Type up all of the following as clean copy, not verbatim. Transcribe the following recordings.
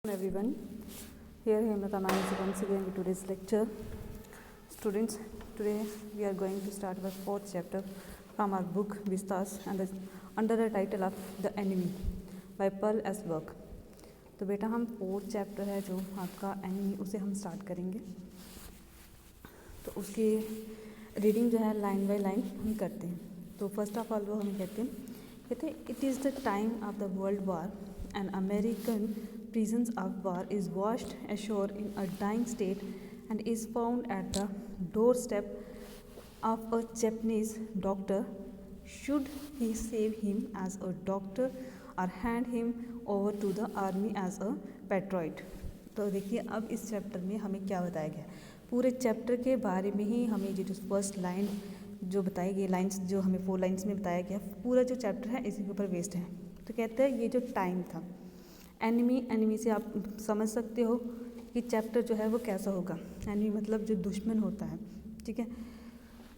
Everyone, here Hemlata ma'am is once again with today's lecture. Students, today we are going to start our fourth chapter from our book Vistas and under the title of The Enemy by Pearl S. Burke. तो बेटा हम fourth chapter है जो आपका enemy उसे हम start करेंगे। तो उसकी रीडिंग जो है लाइन बाय लाइन हम करते हैं। तो फर्स्ट ऑफ ऑल वो हमें कहते हैं it is the time of the world war and American prisons of war is washed ashore in a dying state and is found at the doorstep of a Japanese doctor. Should he save him as a doctor or hand him over to the army as a patriot? तो देखिए अब इस chapter में हमें क्या बताया गया। पूरे चैप्टर के बारे में ही हमें जो फर्स्ट लाइन जो बताई गई, लाइन्स जो हमें 4 लाइन्स में बताया गया, पूरा जो चैप्टर है इसी के ऊपर बेस्ड है। तो कहते हैं ये जो टाइम था, एनिमी से आप समझ सकते हो कि चैप्टर जो है वो कैसा होगा। एनिमी मतलब जो दुश्मन होता है, ठीक है।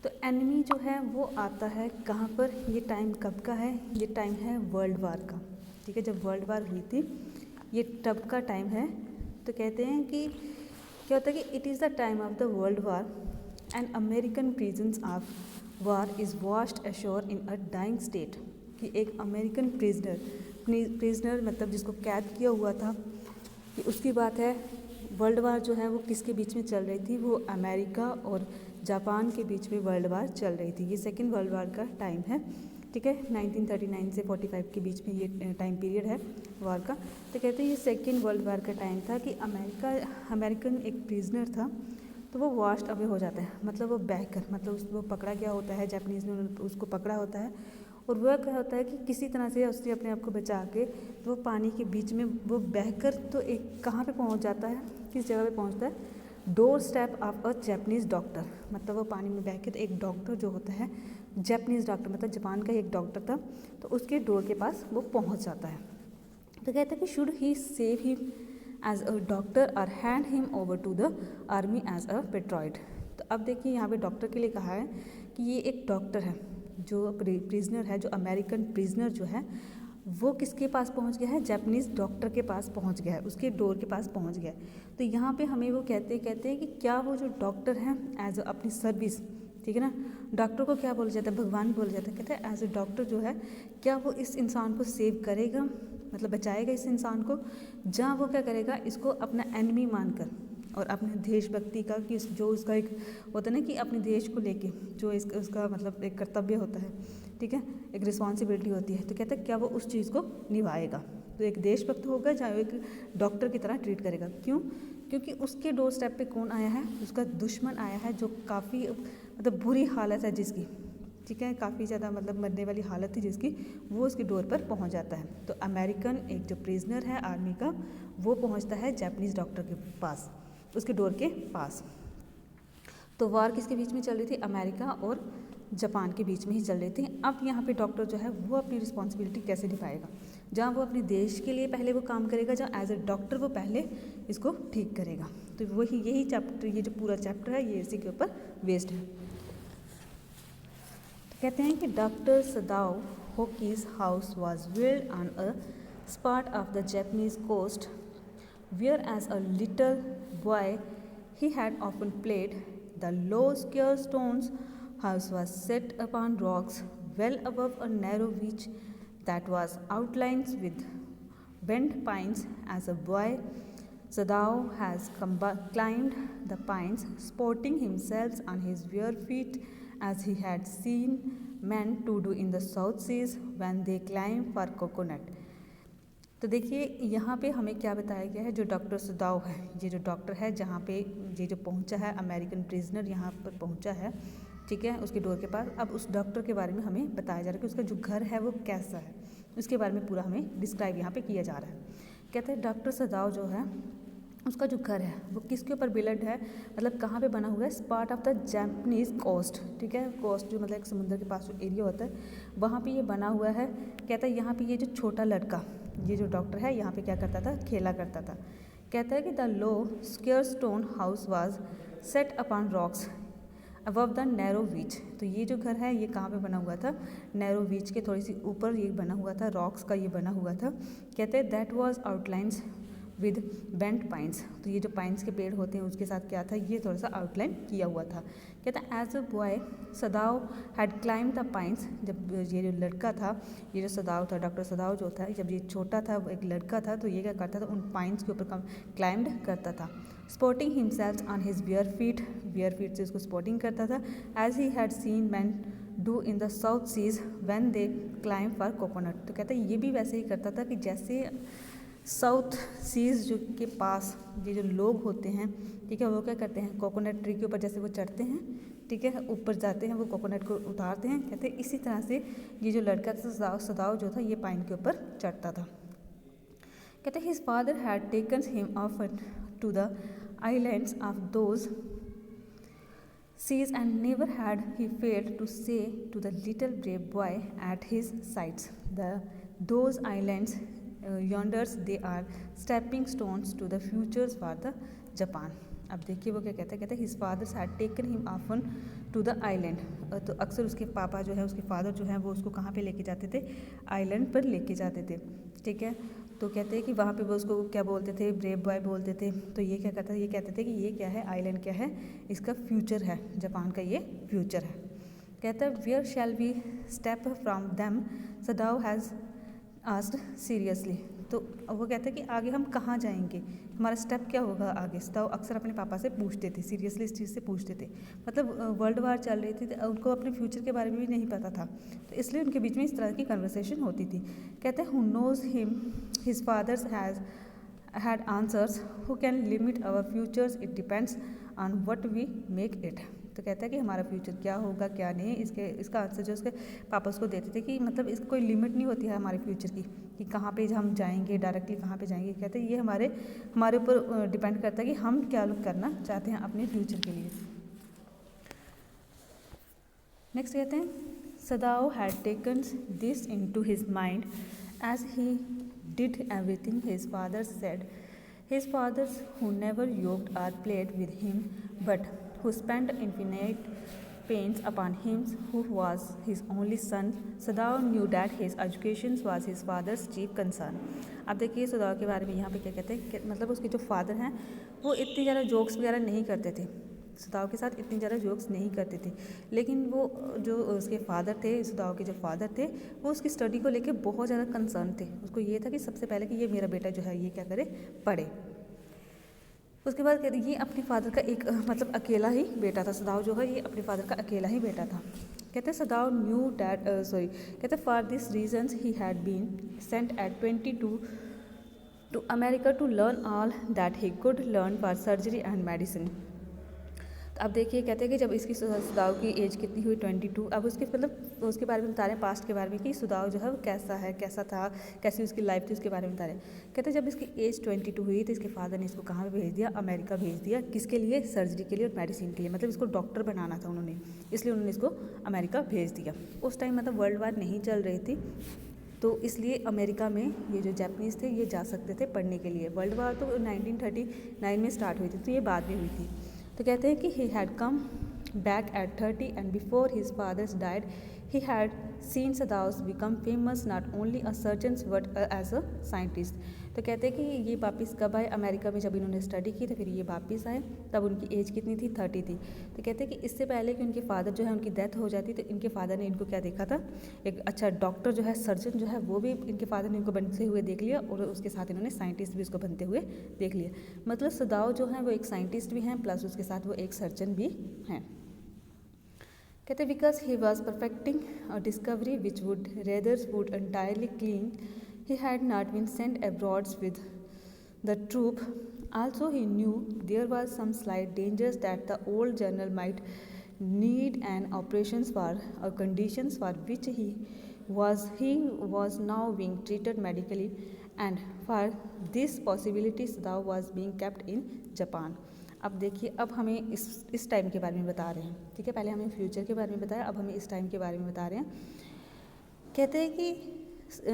तो एनिमी जो है वो आता है कहाँ पर, ये टाइम कब का है, ये टाइम है वर्ल्ड वार का, ठीक है। जब वर्ल्ड वार हुई थी ये तब का टाइम है। तो कहते हैं कि क्या होता है कि it is the time of the world war and American prisons of war is washed ashore in a dying state, कि एक अमेरिकन प्रिजनर मतलब जिसको कैद किया हुआ था, कि उसकी बात है। वर्ल्ड वार जो है वो किसके बीच में चल रही थी, वो अमेरिका और जापान के बीच में वर्ल्ड वार चल रही थी। ये सेकेंड वर्ल्ड वार का टाइम है, ठीक है। 1939 से 45 के बीच में ये टाइम पीरियड है वार का। तो कहते हैं ये सेकेंड वर्ल्ड वार का टाइम था कि अमेरिकन एक प्रिजनर था, तो वो वॉश्ड अवे हो जाता है, मतलब वो बहकर, मतलब वो पकड़ा गया होता है, जापानीज़ ने उसको पकड़ा होता है। और वह क्या होता है कि किसी तरह से उसने अपने आप को बचा के वो पानी के बीच में वो बहकर तो एक कहाँ पे पहुंच जाता है, किस जगह पे पहुंचता है, door step of a Japanese doctor. मतलब वो पानी में बह के तो एक डॉक्टर जो होता है, जापानीज़ डॉक्टर मतलब जापान का एक डॉक्टर था, तो उसके डोर के पास वो पहुँच जाता है। तो कहते हैं कि should he save him as a doctor और hand him over to the army as a patriot. तो अब देखिए यहाँ पे डॉक्टर के लिए कहा है कि ये एक डॉक्टर है, जो प्रिजनर है, जो अमेरिकन प्रिजनर जो है वो किसके पास पहुंच गया है, जापानीज़ डॉक्टर के पास पहुंच गया है, उसके डोर के पास पहुंच गया है। तो यहाँ पे हमें वो कहते हैं कि क्या वो जो डॉक्टर है एज अपनी सर्विस, ठीक है ना, डॉक्टर को क्या बोला जाता है, भगवान बोला जाता है। कहते हैं एज ए डॉक्टर जो है क्या वो इस इंसान को सेव करेगा, मतलब बचाएगा इस इंसान को, जहाँ वो क्या करेगा, इसको अपना एनिमी मानकर और अपने देशभक्ति का, कि जो उसका एक होता है ना कि अपने देश को लेके जो उसका मतलब एक कर्तव्य होता है, ठीक है, एक रिस्पॉन्सिबिलिटी होती है। तो कहते हैं क्या वो उस चीज़ को निभाएगा, तो एक देशभक्त होगा, चाहे वो एक डॉक्टर की तरह ट्रीट करेगा। क्यों? क्योंकि उसके डोर स्टेप पे कौन आया है, उसका दुश्मन आया है, जो काफ़ी मतलब बुरी हालत है जिसकी, ठीक है, काफ़ी ज़्यादा मतलब मरने वाली हालत थी जिसकी, वो उसके डोर पर पहुंच जाता है। तो अमेरिकन एक जो प्रिजनर है आर्मी का, वो पहुंचता है जापानीज़ डॉक्टर के पास, उसके डोर के पास। तो वार किसके बीच में चल रही थी, अमेरिका और जापान के बीच में ही चल रही थी। अब यहाँ पे डॉक्टर जो है वो अपनी रिस्पॉन्सिबिलिटी कैसे निभाएगा, जहाँ वो अपने देश के लिए पहले वो काम करेगा, जहाँ एज ए डॉक्टर वो पहले इसको ठीक करेगा। तो वही यही चैप्टर, ये जो पूरा चैप्टर है ये इसी के ऊपर बेस्ड है। कहते हैं कि doctor Sadao Hoki's house was built on a spot of the Japanese coast, where as a little boy he had often played. The low square stones house was set upon rocks well above a narrow beach that was outlined with bent pines. As a boy, Sadao has climbed the pines, sporting himself on his bare feet as he had seen men to do in the South Seas when they climb for coconut. तो देखिए यहाँ पे हमें क्या बताया गया है, जो डॉक्टर सदाओ है, ये जो डॉक्टर है जहाँ पे ये जो पहुँचा है, अमेरिकन प्रिजनर यहाँ पर पहुँचा है, ठीक है, उसके डोर के पास। अब उस डॉक्टर के बारे में हमें बताया जा रहा है कि उसका जो घर है वो कैसा है, उसके बारे में पूरा हमें डिस्क्राइब यहाँ पे किया जा रहा है। कहते हैं डॉक्टर सदाओ जो है उसका जो घर है वो किसके ऊपर बिल्ड है, मतलब कहाँ पे बना हुआ है, spot of the Japanese coast, ठीक है, कोस्ट जो मतलब एक समुद्र के पास जो एरिया होता है वहाँ पे ये बना हुआ है। कहता है यहाँ पे ये जो छोटा लड़का, ये जो डॉक्टर है यहाँ पे क्या करता था, खेला करता था। कहता है कि the low square stone house was set upon rocks above the narrow beach. तो ये जो घर है ये कहाँ पे बना हुआ था, नैरो बीच के थोड़ी सी ऊपर ये बना हुआ था, रॉक्स का ये बना हुआ था। कहते हैं that was outlines with bent pines. तो ये जो पाइन्स के पेड़ होते हैं उसके साथ क्या था, ये थोड़ा सा आउटलाइन किया हुआ था। कहता है as a boy Sadao had climb the pines. जब ये जो लड़का था, ये जो सदाव था, डॉक्टर सदाव जो था, जब ये छोटा था, एक लड़का था, तो ये क्या करता था, उन पाइन्स के ऊपर क्लाइंब करता था। Sporting himself on his bare feet से उसको स्पोर्टिंग करता था। As he had seen man do in the south seas when they climb for coconut. तो कहता है ये भी वैसे ही करता था कि जैसे साउथ सीज जो के पास ये जो लोग होते हैं, ठीक है, वो क्या करते हैं, कोकोनट ट्री के ऊपर जैसे वो चढ़ते हैं, ठीक है, ऊपर जाते हैं, वो कोकोनट को उतारते हैं। कहते हैं इसी तरह से ये जो लड़का था सदाव जो था, ये पाइन के ऊपर चढ़ता था। कहते हैं his father had taken him off to the islands of those seas and never had he failed to say to the little brave boy at his sides, those islands yonders, they are stepping stones to the futures for the Japan। अब देखिए वो क्या कहता है his fathers had taken him often to the island. तो अक्सर उसके पापा जो है, उसके फादर जो है, वो उसको कहाँ पे लेके जाते थे, आइलैंड पर लेके जाते थे, ठीक है। तो कहते हैं कि वहाँ पे वो उसको क्या बोलते थे, ब्रेव बॉय बोलते थे। तो ये क्या करता है, ये कहते थे कि ये क्या है, आइलैंड क्या है, इसका फ्यूचर है, जापान का ये फ्यूचर है। कहता है where shall we step from them, Sadao has asked seriously. तो वो कहते हैं कि आगे हम कहाँ जाएंगे, हमारा स्टेप क्या होगा आगे। सदाव अक्सर अपने पापा से पूछते थे, सीरियसली इस चीज़ से पूछते थे। मतलब वर्ल्ड वार चल रही थी, तो उनको अपने फ्यूचर के बारे में भी नहीं पता था, तो इसलिए उनके बीच में इस तरह की कन्वर्सेशन होती थी। कहते हैं who knows him his fathers had answers who can limit our futures, it depends on what we make it. तो कहता है कि हमारा फ्यूचर क्या होगा क्या नहीं, इसका आंसर जो उसके पापा उसको देते थे कि मतलब इसकी कोई लिमिट नहीं होती है हमारे फ्यूचर की, कि कहाँ पे हम जाएंगे, डायरेक्टली कहाँ पे जाएंगे। कहते हैं ये हमारे ऊपर डिपेंड करता है कि हम क्या करना चाहते हैं अपने फ्यूचर के लिए। नेक्स्ट कहते हैं Sadao had taken this into his mind as he did everything his father said, his father's who never joked और played with him but who spent infinite pains upon him who was his only son. Sadav knew that his education was his father's chief concern। अब देखिए सदाव के बारे में यहाँ पे क्या कहते हैं कि मतलब उसके जो फादर हैं वो इतनी ज़्यादा जोक्स वगैरह नहीं करते थे, सदाव के साथ इतनी ज़्यादा जोक्स नहीं करते थे, लेकिन वो जो उसके फादर थे, सदाव के जो फादर थे, वो उसकी स्टडी को लेके बहुत ज़्यादा कंसर्न थे। उसको ये था कि सबसे पहले कि ये मेरा बेटा जो है ये क्या करे, पढ़े। उसके बाद कहते ये अपने फादर का एक मतलब अकेला ही बेटा था, सदाव जो है ये अपने फादर का अकेला ही बेटा था। कहते सदाव न्यू डैट कहते for this reasons he had been sent at 22 to America to learn all that he could learn for surgery and medicine. तो अब देखिए कहते हैं कि जब इसकी सदाव की एज कितनी हुई 22। अब उसके मतलब उसके बारे में बता रहे हैं, पास्ट के बारे में कि सदाव जो है वो कैसा था, कैसी उसकी लाइफ थी, उसके बारे में बता रहे हैं। कहते हैं जब इसकी एज 22 हुई तो इसके फादर ने इसको कहाँ पे भेज दिया, अमेरिका भेज दिया। किसके लिए, सर्जरी के लिए और मेडिसिन के लिए, मतलब इसको डॉक्टर बनाना था उन्होंने, इसलिए उन्होंने इसको अमेरिका भेज दिया। उस टाइम मतलब वर्ल्ड वार नहीं चल रही थी, तो इसलिए अमेरिका में ये जो जापानीज़ थे ये जा सकते थे पढ़ने के लिए। वर्ल्ड वार तो 1939 में स्टार्ट हुई थी, तो ये बाद में हुई थी। तो कहते हैं कि he had come back at 30 and before his fathers died he had seen Sadao become famous not only a surgeon but as a scientist. तो कहते हैं कि ये वापस कब आए अमेरिका में, जब इन्होंने स्टडी की तो फिर ये वापस आए, तब उनकी एज कितनी थी, 30 थी। तो कहते हैं कि इससे पहले कि उनके फादर जो है उनकी डेथ हो जाती, तो इनके फादर ने इनको क्या देखा था, एक अच्छा डॉक्टर जो है, सर्जन जो है, वो भी इनके फादर ने इनको बनते हुए देख लिया, और उसके साथ इन्होंने साइंटिस्ट भी उसको बनते हुए देख लिया। मतलब सदाव जो है वो एक साइंटिस्ट भी हैं, प्लस उसके साथ वो एक सर्जन भी हैं। कहते because he was perfecting a discovery which would renders would entirely clean he had not been sent abroad with the troop. Also he knew there was some slight dangers that the old general might need an operations for conditions for which he was now being treated medically, and for this possibility Sadav was being kept in Japan। अब देखिए अब हमें इस time के बारे में बता रहे हैं, ठीक है, पहले हमें फ्यूचर के बारे में बताया, अब हमें इस टाइम के बारे में बता रहे हैं। कहते हैं कि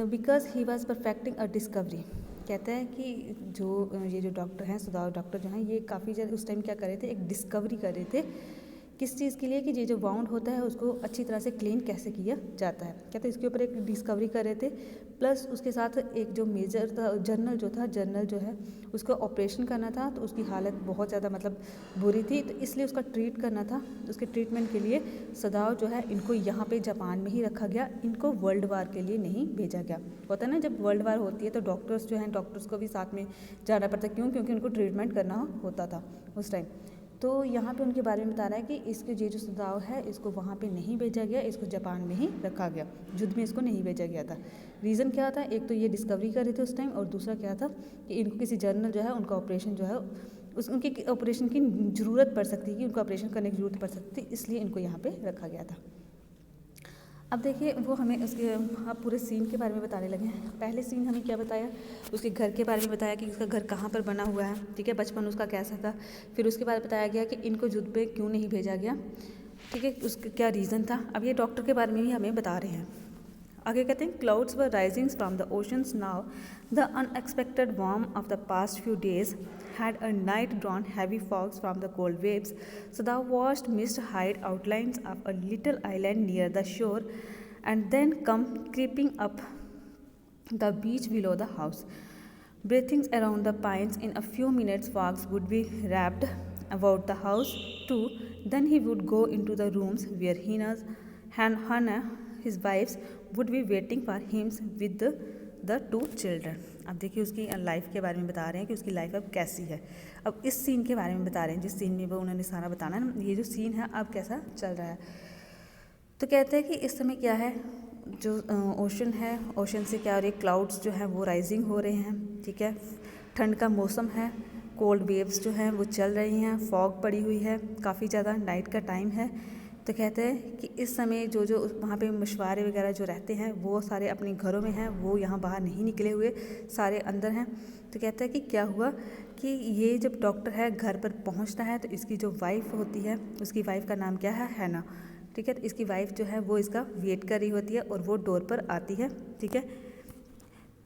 because he was perfecting a discovery. कहते हैं कि ये जो डॉक्टर हैं, सदाव डॉक्टर जो हैं, ये काफ़ी ज़्यादा उस टाइम क्या कर रहे थे, एक डिस्कवरी कर रहे थे किस चीज़ के लिए कि ये जो वाउंड होता है उसको अच्छी तरह से क्लीन कैसे किया जाता है। कहते इसके ऊपर एक डिस्कवरी कर रहे थे, प्लस उसके साथ एक जो मेजर था जर्नल जो है उसको ऑपरेशन करना था, तो उसकी हालत बहुत ज़्यादा मतलब बुरी थी, तो इसलिए उसका ट्रीट करना था। उसके ट्रीटमेंट के लिए सदाव जो है इनको यहाँ पे जापान में ही रखा गया, इनको वर्ल्ड वार के लिए नहीं भेजा गया। होता है ना जब वर्ल्ड वार होती है तो डॉक्टर्स जो हैं डॉक्टर्स को भी साथ में जाना पड़ता है, क्यों? क्योंकि उनको ट्रीटमेंट करना होता था उस टाइम। तो यहाँ पे उनके बारे में बता रहा है कि इसके ये जो सदाव है इसको वहाँ पे नहीं भेजा गया, इसको जापान में ही रखा गया, युद्ध में इसको नहीं भेजा गया था। रीज़न क्या था? एक तो ये डिस्कवरी कर रहे थे उस टाइम, और दूसरा क्या था कि इनको किसी जर्नल जो है उनका ऑपरेशन जो है उनके ऑपरेशन की ज़रूरत पड़ सकती है, कि उनको ऑपरेशन करने की ज़रूरत पड़ सकती, इसलिए इनको यहाँ पर रखा गया था। अब देखिए वो हमें उसके आप पूरे सीन के बारे में बताने लगे हैं। पहले सीन हमें क्या बताया? उसके घर के बारे में बताया कि उसका घर कहाँ पर बना हुआ है, ठीक है, बचपन उसका कैसा था। फिर उसके बाद बताया गया कि इनको युद्ध पे क्यों नहीं भेजा गया, ठीक है, उसका क्या रीज़न था। अब ये डॉक्टर के बारे में भी हमें बता रहे हैं। आगे कहते हैं clouds were rising from the oceans now the unexpected warm of the past few days had a night drawn heavy fogs from the cold waves, so thou watched mist hide outlines of a little island near the shore, and then come creeping up the beach below the house. Breathing around the pines, in a few minutes fogs would be wrapped about the house too. Then he would go into the rooms where Hannah, his wives, would be waiting for him with the 2 children. अब देखिए उसकी life के बारे में बता रहे हैं कि उसकी लाइफ अब कैसी है। अब इस सीन के बारे में बता रहे हैं, जिस सीन में वो उन्होंने सारा बताना है, ये जो सीन है अब कैसा चल रहा है। तो कहते हैं कि इस समय क्या है, जो ओशन है, ओशन से क्या हो रही है, क्लाउड्स जो है वो राइजिंग हो रहे हैं, ठीक है, ठंड का मौसम है, कोल्ड वेव्स जो हैं वो चल रही हैं, फॉग पड़ी हुई है काफ़ी ज़्यादा, नाइट का टाइम है। तो कहते हैं कि इस समय जो वहाँ पे मछुआरे वगैरह जो रहते हैं वो सारे अपने घरों में हैं, वो यहाँ बाहर नहीं निकले हुए, सारे अंदर हैं। तो कहता है कि क्या हुआ कि ये जब डॉक्टर है घर पर पहुँचता है तो इसकी जो वाइफ होती है, उसकी वाइफ का नाम क्या है? हैना, ठीक है। तो इसकी वाइफ जो है वो इसका वेट कर रही होती है और वो डोर पर आती है, ठीक है।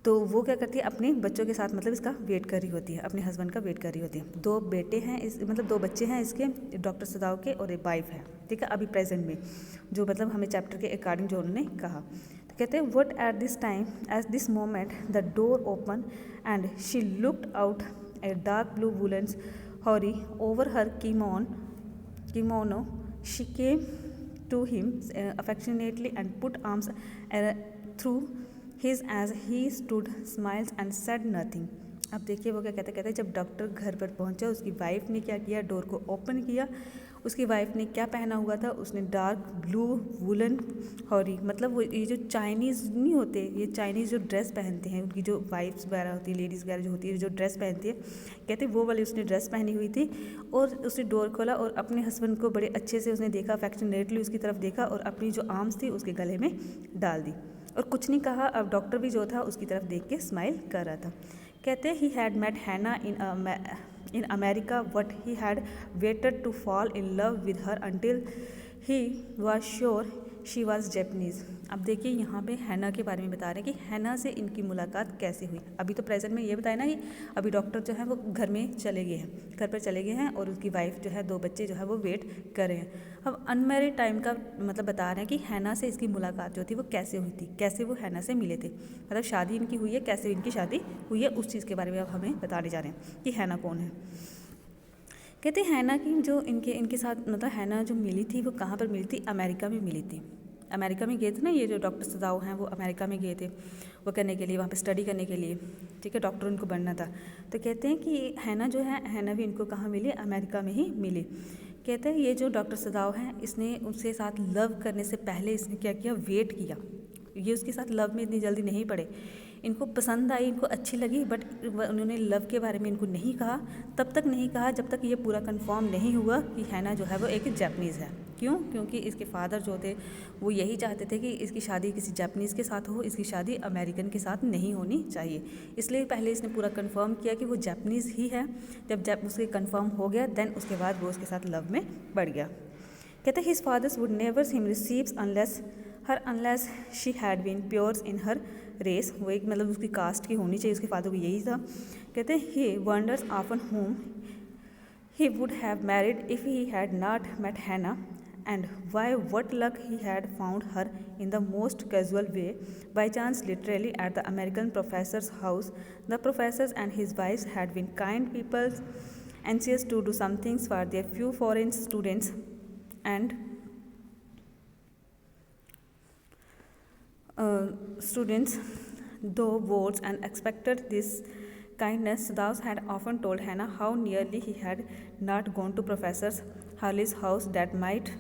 तो वो क्या करती है, अपने बच्चों के साथ मतलब इसका वेट कर रही होती है, अपने हस्बैंड का वेट कर रही होती है। 2 बेटे हैं मतलब 2 बच्चे हैं इसके, डॉक्टर सदाव के, और एक वाइफ है, ठीक है, अभी प्रेजेंट में, जो मतलब हमें चैप्टर के अकॉर्डिंग जो उन्होंने कहा। तो कहते हैं what at this time at this moment the door open and she looked out a dark blue woollens haori over her kimono. She came to him affectionately and put arms through his as he stood, smiled and said nothing. अब देखिए वो क्या कहते हैं, जब doctor घर पर पहुंचा उसकी वाइफ ने क्या किया, डोर को ओपन किया। उसकी वाइफ ने क्या पहना हुआ था, उसने डार्क ब्लू वुलन हॉरी, मतलब वो ये जो चाइनीज़ नहीं होते, ये चाइनीज़ जो ड्रेस पहनते हैं, उनकी जो वाइफ्स वगैरह होती है, लेडीज़ वगैरह जो होती है, जो ड्रेस पहनती है, कहते वो वाली उसने ड्रेस पहनी हुई थी। और उसने डोर खोला और अपने हस्बैंड को बड़े अच्छे से उसने देखा, अफेक्शनेटली उसकी तरफ देखा और अपनी जो आर्म्स थी उसके गले में डाल दी और कुछ नहीं कहा। अब डॉक्टर भी जो था उसकी तरफ देख के स्माइल कर रहा था। कहते ही हैड मेट हैना in America, but he had waited to fall in love with her until he was sure she was Japanese. अब देखिए यहाँ पे हैना के बारे में बता रहे हैं कि हैना से इनकी मुलाकात कैसे हुई। अभी तो प्रेजेंट में ये बताया ना कि अभी डॉक्टर जो है वो घर में चले गए हैं, घर पर चले गए हैं और उसकी वाइफ जो है 2 बच्चे जो है वो वेट कर रहे हैं। अब अनमैरिड टाइम का मतलब बता रहे हैं कि हैना से इसकी मुलाकात जो थी वो कैसे हुई थी, कैसे वो हैना से मिले थे, मतलब शादी इनकी हुई है, कैसे इनकी शादी हुई है, उस चीज़ के बारे में अब हमें बताने जा रहे हैं कि हैना कौन है। कहते हैं हैना की जो इनके साथ मतलब हैना जो मिली थी वो कहाँ पर मिली थी, अमेरिका में मिली थी। अमेरिका में गए थे ना ये जो डॉक्टर सदाव हैं, वो अमेरिका में गए थे वो करने के लिए, वहाँ पे स्टडी करने के लिए, ठीक है, डॉक्टर उनको बनना था। तो कहते हैं कि हैना जो है, हैना भी इनको कहाँ मिली, अमेरिका में ही मिली। कहते हैं ये जो डॉक्टर सदाव हैं इसने उसके साथ लव करने से पहले इसने क्या किया, वेट किया। ये उसके साथ लव में इतनी जल्दी नहीं पड़े, इनको पसंद आई, इनको अच्छी लगी, बट उन्होंने लव के बारे में इनको नहीं कहा, तब तक नहीं कहा जब तक ये पूरा कंफर्म नहीं हुआ कि हैना जो है वो एक जापानीज़ है। क्यों? क्योंकि इसके फादर जो थे वो यही चाहते थे कि इसकी शादी किसी जापानीज़ के साथ हो, इसकी शादी अमेरिकन के साथ नहीं होनी चाहिए। इसलिए पहले इसने पूरा कंफर्म किया कि वो जापानीज़ ही है। जब उसके कंफर्म हो गया देन उसके बाद वो उसके साथ लव में बढ़ गया। कहते his father's would never him receives unless she had been pures in her race. वो एक मतलब उसकी कास्ट की होनी चाहिए, उसके फादर को यही था। कहते he wonders often he would have married if he had not met Hannah, and why what luck he had found her in the most casual way, by chance, literally at the American professor's house. The professors and his wives had been kind people, anxious to do some things for their few foreign students, and students, though words and expected this kindness. Thus had often told Hannah how nearly he had not gone to Professor Harley's house that might.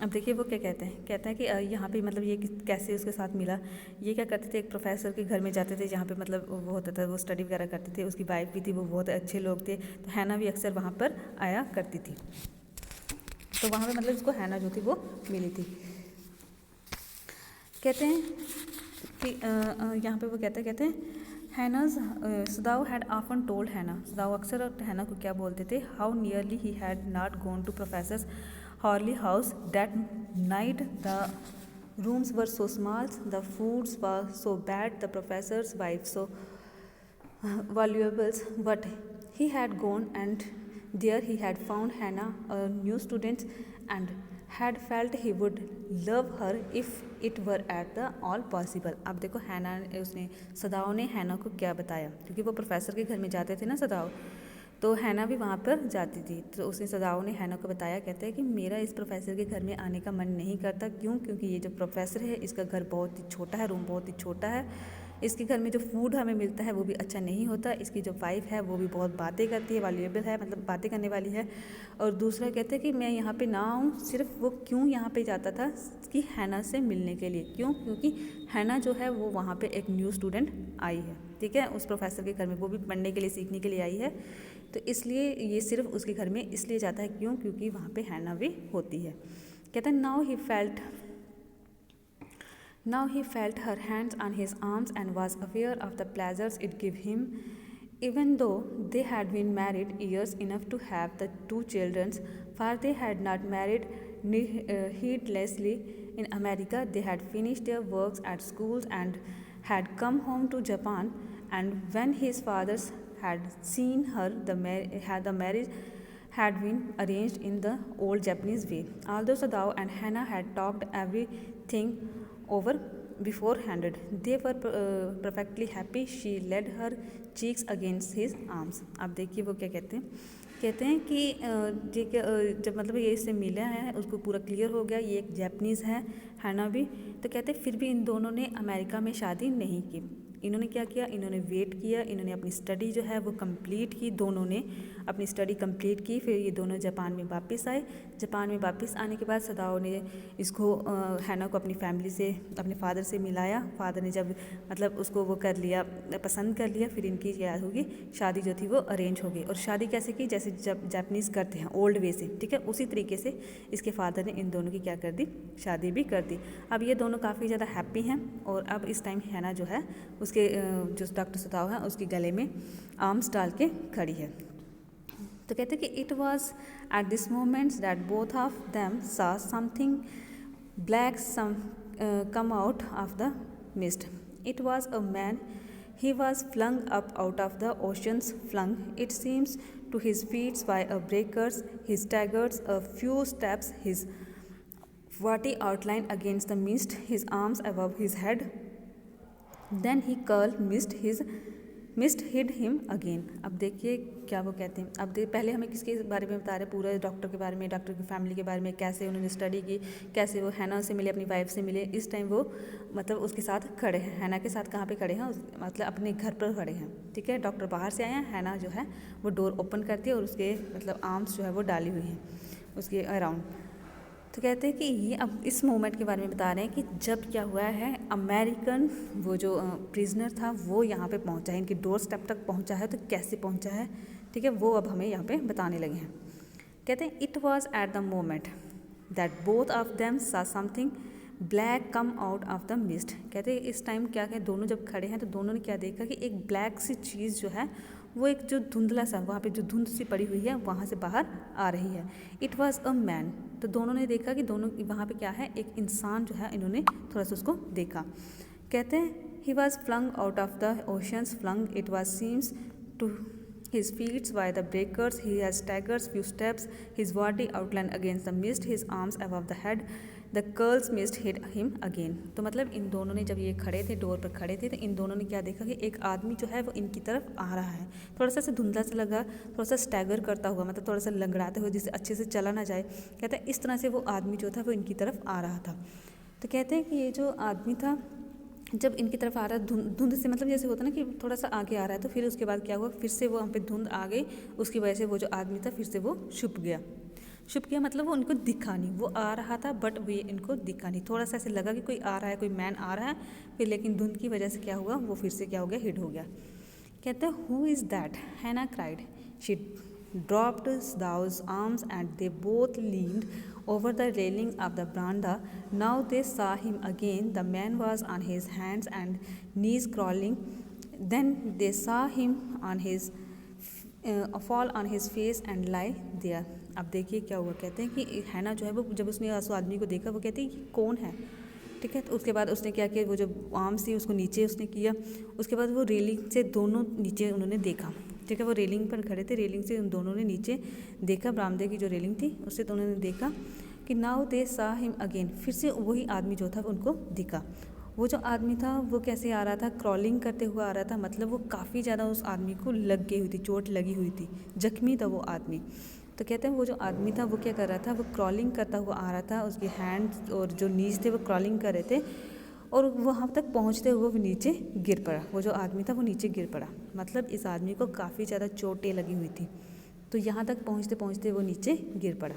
अब देखिए वो क्या कहते हैं कि यहाँ पे मतलब ये कैसे उसके साथ मिला। ये क्या करते थे, एक प्रोफेसर के घर में जाते थे जहाँ पे मतलब वो होता था, वो स्टडी वगैरह करते थे, उसकी वाइफ भी थी, वो बहुत अच्छे लोग थे, तो हैना भी अक्सर वहाँ पर आया करती थी। तो वहाँ पे मतलब उसको हैना जो थी वो मिली थी। कहते हैं कि यहाँ पे वो कहते हैं Hana's Sadao had often told Hana, Sadao अक्सर हैना को क्या बोलते थे, how nearly he had not gone to professor Harley house that night, the rooms were so small, the foods were so bad, the professor's wife so valuables, but he had gone and there he had found Hannah, a new student, and had felt he would love her if it were at the all possible। अब देखो हैना उसने सदाव ने हैना को क्या बताया, क्योंकि वो प्रोफेसर के घर में जाते थे ना सदाव, तो हैना भी वहाँ पर जाती थी, तो उसने सदाव ने हैना को बताया, कहते हैं कि मेरा इस प्रोफेसर के घर में आने का मन नहीं करता। क्यों? क्योंकि ये जो प्रोफेसर है इसका घर बहुत ही छोटा है, रूम बहुत ही छोटा है, इसके घर में जो फूड हमें मिलता है वो भी अच्छा नहीं होता, इसकी जो वाइफ है वो भी बहुत बातें करती है, वैल्यूएबल है, मतलब बातें करने वाली है। और दूसरा कहते हैं कि मैं यहाँ पे ना आऊँ, सिर्फ वो क्यों यहाँ पे जाता था कि हैना से मिलने के लिए। क्यों? क्योंकि हैना जो है वो वहाँ पे एक न्यू स्टूडेंट आई है, ठीक है, उस प्रोफेसर के घर में, वो भी पढ़ने के लिए, सीखने के लिए आई है, तो इसलिए ये सिर्फ उसके घर में इसलिए जाता है। क्यों? क्योंकि वहाँ पे हैना भी होती है। कहते हैं Now he felt her hands on his arms and was aware of the pleasures it gave him, even though they had been married years enough to have the two children, for they had not married heedlessly in America. They had finished their works at schools and had come home to Japan, and when his fathers had seen her, the marriage had been arranged in the old Japanese way. Although Sadao and Hannah had talked everything over beforehand, they were perfectly happy. She laid her cheeks against his arms। अब देखिए वो क्या कहते हैं कि जब मतलब ये इससे मिला है, उसको पूरा क्लियर हो गया ये एक जैपनीज़ है, हैना भी, तो कहते फिर भी इन दोनों ने अमेरिका में शादी नहीं की। इन्होंने क्या किया, इन्होंने वेट किया, इन्होंने अपनी स्टडी जो है वो कंप्लीट की, दोनों ने अपनी स्टडी कंप्लीट की, फिर ये दोनों जापान में वापस आए। जापान में वापस आने के बाद सदाओ ने इसको हैना को अपनी फैमिली से, अपने फादर से मिलाया। फादर ने जब मतलब उसको वो कर लिया, पसंद कर लिया, फिर इनकी क्या होगी, शादी जो थी वो अरेंज हो गई। और शादी कैसे की, जैसे जब जापानीज़ करते हैं ओल्ड वे से, ठीक है, उसी तरीके से इसके फादर ने इन दोनों की क्या कर दी, शादी भी कर दी। अब ये दोनों काफ़ी ज़्यादा हैप्पी हैं, और अब इस टाइम हैना जो है उसके जो डॉक्टर सदाव है उसके गले में आर्म्स डाल के खड़ी है। तो कहते हैं कि it was at this moment that both of them saw something black come out of the mist. It was a man, he was flung up out of the ocean's flung, it seems, to his feet by a breakers. He staggered a few steps, his warty outline against the mist, his arms above his head. Then he curled mist hid him again। अब देखिए क्या वो कहते हैं। अब पहले हमें किसके बारे में बता रहे हैं, पूरे डॉक्टर के बारे में, डॉक्टर की फैमिली के बारे में, कैसे उन्होंने स्टडी की, कैसे वो हैना से मिले, अपनी वाइफ से मिले। इस टाइम वो मतलब उसके साथ खड़े हैं, हैना के साथ कहाँ पे खड़े हैं, मतलब अपने घर पर खड़े हैं, ठीक है। डॉक्टर बाहर से आए हैं, हैना जो है वो डोर ओपन करती है और उसके मतलब आर्म्स जो है वो डाली हुई हैं उसके अराउंड। तो कहते हैं कि ये अब इस मोमेंट के बारे में बता रहे हैं कि जब क्या हुआ है, अमेरिकन वो जो प्रिजनर था वो यहाँ पे पहुँचा है, इनकी डोर स्टेप तक पहुँचा है। तो कैसे पहुँचा है, ठीक है, वो अब हमें यहाँ पे बताने लगे हैं। कहते हैं it was at the moment that both of them saw something black come out of the mist. कहते हैं इस टाइम क्या है, दोनों जब खड़े हैं तो दोनों ने क्या देखा कि एक ब्लैक सी चीज़ जो है वो एक जो धुंधला सा, वहाँ पे जो धुंध सी पड़ी हुई है वहाँ से बाहर आ रही है। इट वॉज अ मैन, तो दोनों ने देखा कि दोनों वहाँ पे क्या है, एक इंसान जो है, इन्होंने थोड़ा सा उसको देखा। कहते हैं he was flung out of the oceans flung, it was seems to his feet by the breakers, he has staggered few steps, his body outlined against the mist, his arms above the head, the curls mist hit him again। तो मतलब इन दोनों ने जब ये खड़े थे, door पर खड़े थे, तो इन दोनों ने क्या देखा कि एक आदमी जो है वो इनकी तरफ आ रहा है, थोड़ा सा धुंधला सा लगा, थोड़ा सा स्टैगर करता हुआ, मतलब थोड़ा सा लंगड़ाते हुए, जिससे अच्छे से चला ना जाए। कहते हैं इस तरह से वो आदमी जो था वो इनकी तरफ आ रहा था। तो कहते हैं कि ये जो आदमी था जब इनकी तरफ आ रहा है, धुंध से मतलब जैसे होता है ना कि थोड़ा सा आगे आ रहा है, तो फिर उसके बाद क्या हुआ, फिर से वो वहाँ पे धुंध आ गई, उसकी वजह से वो जो आदमी था फिर से वो छुप गया। मतलब वो उनको दिखा नहीं, वो आ रहा था बट वो इनको दिखा नहीं, थोड़ा सा ऐसे लगा कि कोई आ रहा है, कोई मैन आ रहा है, फिर लेकिन धुंध की वजह से क्या हुआ, वो फिर से क्या हो गया, हिट हो गया। कहते हैं हु इज़ दैट, हैना cried, she dropped those arms and they both leaned over the railing of the veranda. Now they saw him again. The man was on his hands and knees crawling. Then they saw him on his fall on his face and lie there. अब देखिए क्या हुआ। कहते हैं कि हैना जो है वो जब उसने उस आदमी को देखा, वो कहती है ये कौन है, ठीक है। तो उसके बाद उसने क्या किया, वो जो आर्म्स थी उसको नीचे उसने किया, उसके बाद वो रेलिंग से दोनों नीचे उन्होंने देखा, ठीक है। वो रेलिंग पर खड़े थे, रेलिंग से उन दोनों ने नीचे देखा, बरामदे की जो रेलिंग थी उससे तो उन्होंने देखा कि नाउ दे सा हिम अगेन, फिर से वही आदमी जो था उनको दिखा। वो जो आदमी था वो कैसे आ रहा था, क्रॉलिंग करते हुए आ रहा था, मतलब वो काफ़ी ज़्यादा उस आदमी को लग गई हुई थी, चोट लगी हुई थी, जख्मी था वो आदमी। तो कहते हैं वो जो आदमी था वो क्या कर रहा था, वो क्रॉलिंग करता हुआ आ रहा था, उसके हैंड्स और जो नीज थे वो क्रॉलिंग कर रहे थे, और वहाँ तक पहुँचते हुए वो नीचे गिर पड़ा। वो जो आदमी था वो नीचे गिर पड़ा, मतलब इस आदमी को काफ़ी ज़्यादा चोटें लगी हुई थी, तो यहाँ तक पहुँचते पहुँचते वो नीचे गिर पड़ा।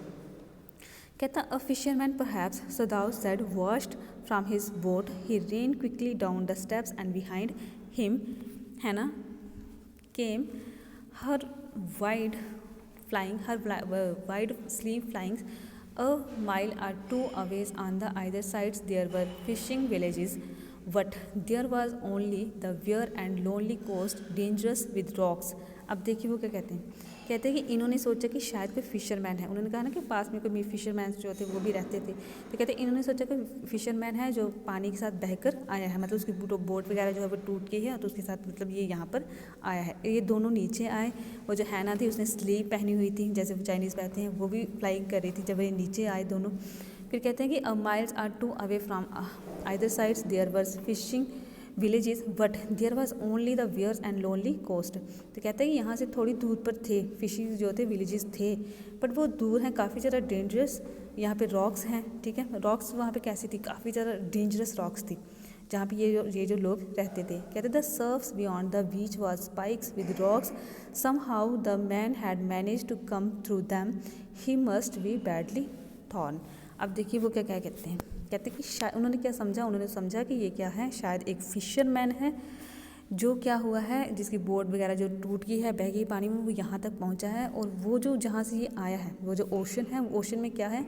कहता a fisherman perhaps, सदाउ said, washed from his boat, he ran quickly down the steps and behind him Hannah came, her wide sleeve flying a mile or two away. On the either sides there were fishing villages, but there was only the bare and lonely coast, dangerous with rocks। अब देखिए वो क्या कहते हैं कि इन्होंने सोचा कि शायद कोई फिशरमैन है। उन्होंने कहा ना कि पास में कोई फिशरमैन जो थे वो भी रहते थे, तो कहते हैं इन्होंने सोचा कि फिशरमैन है जो पानी के साथ बहकर आया है, मतलब उसकी बोट वगैरह जो है वो टूट गई है, तो उसके साथ मतलब ये यहाँ पर आया है। ये दोनों नीचे आए, वो जो हैना थी उसने स्लीव पहनी हुई थी, जैसे वो चाइनीज़ पहनते हैं, वो भी फ्लाइंग कर रही थी जब ये नीचे आए दोनों। फिर कहते हैं कि a miles or two away from either sides there was fishing villages, but there was only the वियर्स एंड लोनली कोस्ट। तो कहते हैं कि यहाँ से थोड़ी दूर पर थे फिशिंग जो थे, विलेजेस थे, बट वो दूर हैं, काफ़ी ज़्यादा डेंजरस। यहाँ पे रॉक्स हैं, ठीक है। रॉक्स वहाँ पे कैसी थी, काफ़ी ज़्यादा डेंजरस रॉक्स थी जहाँ पे ये जो लोग रहते थे। कहते the surfs beyond the beach was spikes with rocks, somehow the man had manage to come through them, he must be badly torn. अब देखिए वो क्या कहते हैं, कहते हैं कि शायद उन्होंने क्या समझा, उन्होंने समझा कि ये क्या है, शायद एक फिशरमैन है जो क्या हुआ है, जिसकी बोट वगैरह जो टूट गई है, बह गई पानी में, वो यहाँ तक पहुँचा है। और वो जो जहाँ से ये आया है, वो जो ओशन है, वो ओशन में क्या है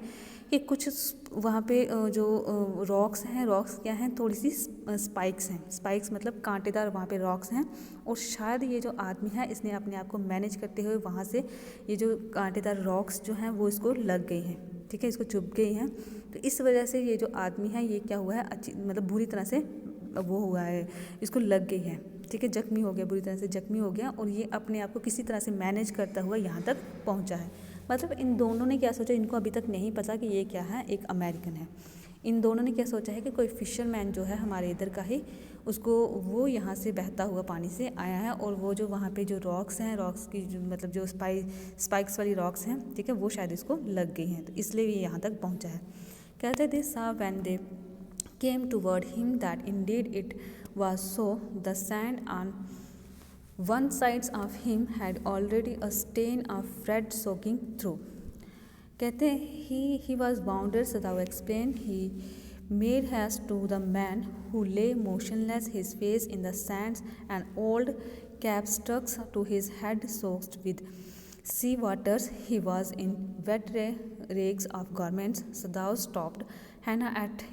कि कुछ वहाँ पे जो रॉक्स हैं, रॉक्स क्या हैं, थोड़ी सी स्पाइक्स हैं, स्पाइक्स मतलब कांटेदार वहाँ पे रॉक्स हैं। और शायद ये जो आदमी है इसने अपने आप को मैनेज करते हुए वहाँ से ये जो कांटेदार रॉक्स जो हैं वो इसको लग गई हैं, ठीक है, इसको चुभ गई हैं। तो इस वजह से ये जो आदमी है ये क्या हुआ है, अच्छी मतलब बुरी तरह से वो हुआ है, इसको लग गई है, ठीक है, जख्मी हो गया, बुरी तरह से जख्मी हो गया, और ये अपने आप को किसी तरह से मैनेज करता हुआ यहाँ तक पहुँचा है। मतलब इन दोनों ने क्या सोचा, इनको अभी तक नहीं पता कि ये क्या है, एक अमेरिकन है। इन दोनों ने क्या सोचा है कि कोई फिशरमैन जो है हमारे इधर का ही, उसको वो यहाँ से बहता हुआ पानी से आया है, और वो जो वहाँ पे जो रॉक्स हैं, रॉक्स की जो मतलब जो स्पाइक्स वाली रॉक्स हैं, ठीक है, वो शायद इसको लग गई हैं, तो इसलिए ये यहाँ तक पहुँचा है। कहते दे सा when they came toward him that indeed it was so. The sand on one side of him had already a stain of red soaking through. कहते he was wounded, so thou explained. He made haste to the man who lay motionless, his face in the sands, an old cap stuck to his head soaked with sea waters. He was in wet rags of garments, so thou stopped Hannah at